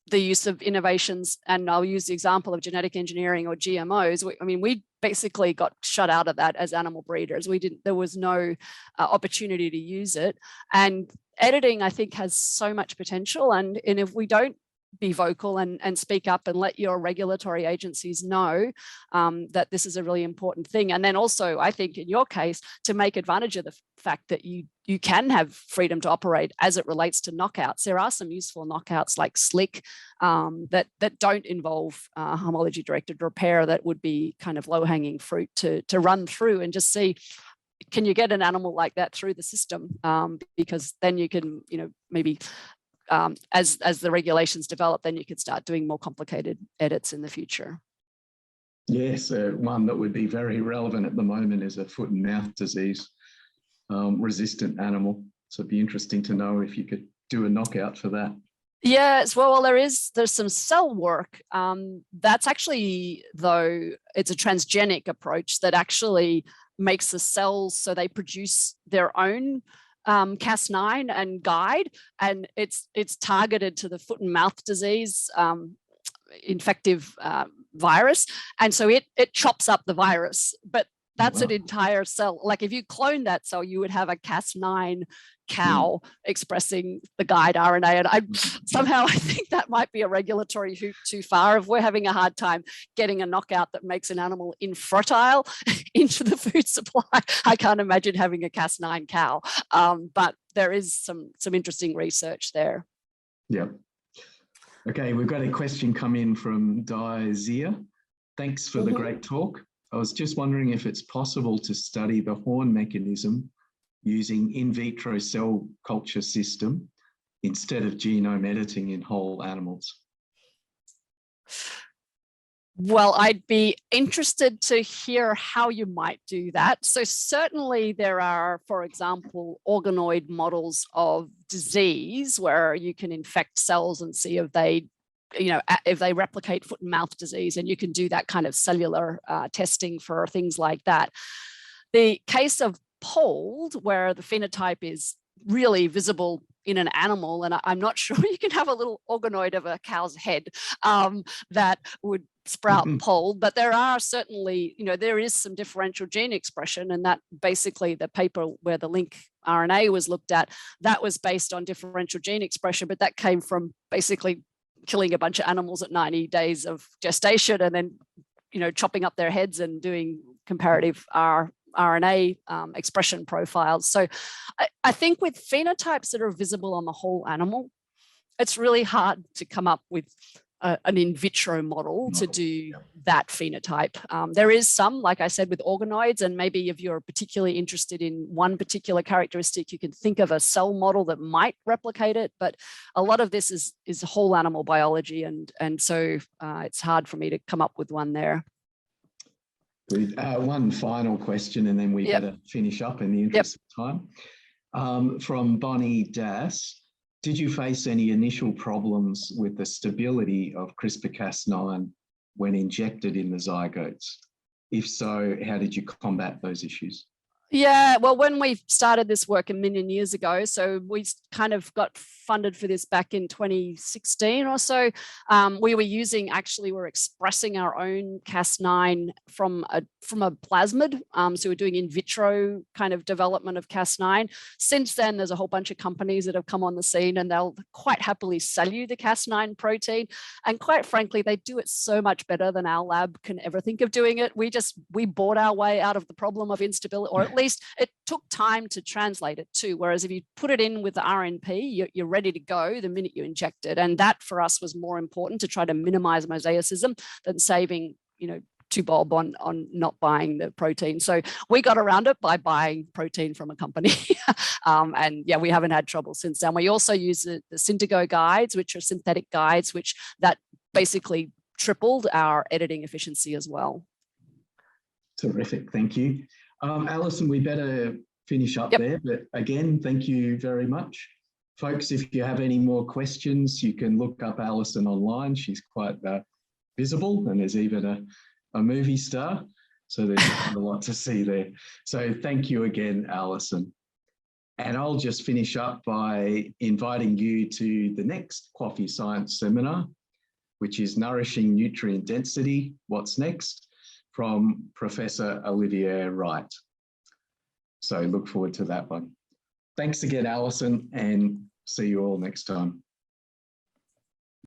the use of innovations, and I'll use the example of genetic engineering or GMOs. We basically got shut out of that as animal breeders. There was no opportunity to use it. And editing, I think, has so much potential. And if we don't be vocal and speak up and let your regulatory agencies know that this is a really important thing. And then also, I think in your case, to make advantage of the fact that you can have freedom to operate as it relates to knockouts. There are some useful knockouts like SLIC that don't involve homology-directed repair that would be kind of low-hanging fruit to run through and just see, can you get an animal like that through the system? Because then you can, maybe as the regulations develop, then you could start doing more complicated edits in the future. Yes, one that would be very relevant at the moment is a foot and mouth disease resistant animal. So it'd be interesting to know if you could do a knockout for that. Yes, well, there's some cell work. That's actually, though, it's a transgenic approach that actually makes the cells so they produce their own Cas9 and guide, and it's targeted to the foot and mouth disease infective virus, and so it chops up the virus. But that's an entire cell. Like if you clone that cell, you would have a Cas9 cow expressing the guide RNA. And I think that might be a regulatory hoop too far. If we're having a hard time getting a knockout that makes an animal infertile into the food supply, I can't imagine having a Cas9 cow. But there is some interesting research there. Yeah. Okay, we've got a question come in from Di Zia. Thanks for the great talk. I was just wondering if it's possible to study the horn mechanism using in vitro cell culture system instead of genome editing in whole animals. Well, I'd be interested to hear how you might do that. So certainly there are, for example, organoid models of disease where you can infect cells and see if they replicate foot and mouth disease, and you can do that kind of cellular testing for things like that. The case of polled, where the phenotype is really visible in an animal, and I'm not sure you can have a little organoid of a cow's head that would sprout polled, but there are certainly, there is some differential gene expression, and that basically the paper where the link RNA was looked at, that was based on differential gene expression, but that came from basically killing a bunch of animals at 90 days of gestation and then, chopping up their heads and doing comparative RNA expression profiles. So I think with phenotypes that are visible on the whole animal, it's really hard to come up with an in vitro model to do that phenotype. There is some, like I said, with organoids, and maybe if you're particularly interested in one particular characteristic, you can think of a cell model that might replicate it, but a lot of this is whole animal biology, and so it's hard for me to come up with one there. One final question, and then we better finish up in the interest of time. From Bonnie Das. Did you face any initial problems with the stability of CRISPR-Cas9 when injected in the zygotes? If so, how did you combat those issues? Yeah, well, when we started this work a million years ago, so we kind of got funded for this back in 2016 or so, we were expressing our own Cas9 from a plasmid. So we're doing in vitro kind of development of Cas9. Since then, there's a whole bunch of companies that have come on the scene, and they'll quite happily sell you the Cas9 protein. And quite frankly, they do it so much better than our lab can ever think of doing it. We bought our way out of the problem of instability, or at least it took time to translate it too. Whereas if you put it in with the RNP, you're ready to go the minute you inject it. And that for us was more important, to try to minimize mosaicism than saving, two bob on not buying the protein. So we got around it by buying protein from a company. And yeah, we haven't had trouble since then. We also use the Syntago guides, which are synthetic guides, that basically tripled our editing efficiency as well. Terrific, thank you. Alison, we better finish up there, but again, thank you very much. Folks, if you have any more questions, you can look up Alison online. She's quite visible, and there's even a movie star, so there's a lot to see there. So thank you again, Alison. And I'll just finish up by inviting you to the next Coffee Science seminar, which is Nourishing Nutrient Density, What's Next? From Professor Olivier Wright. So look forward to that one. Thanks again, Alison, and see you all next time.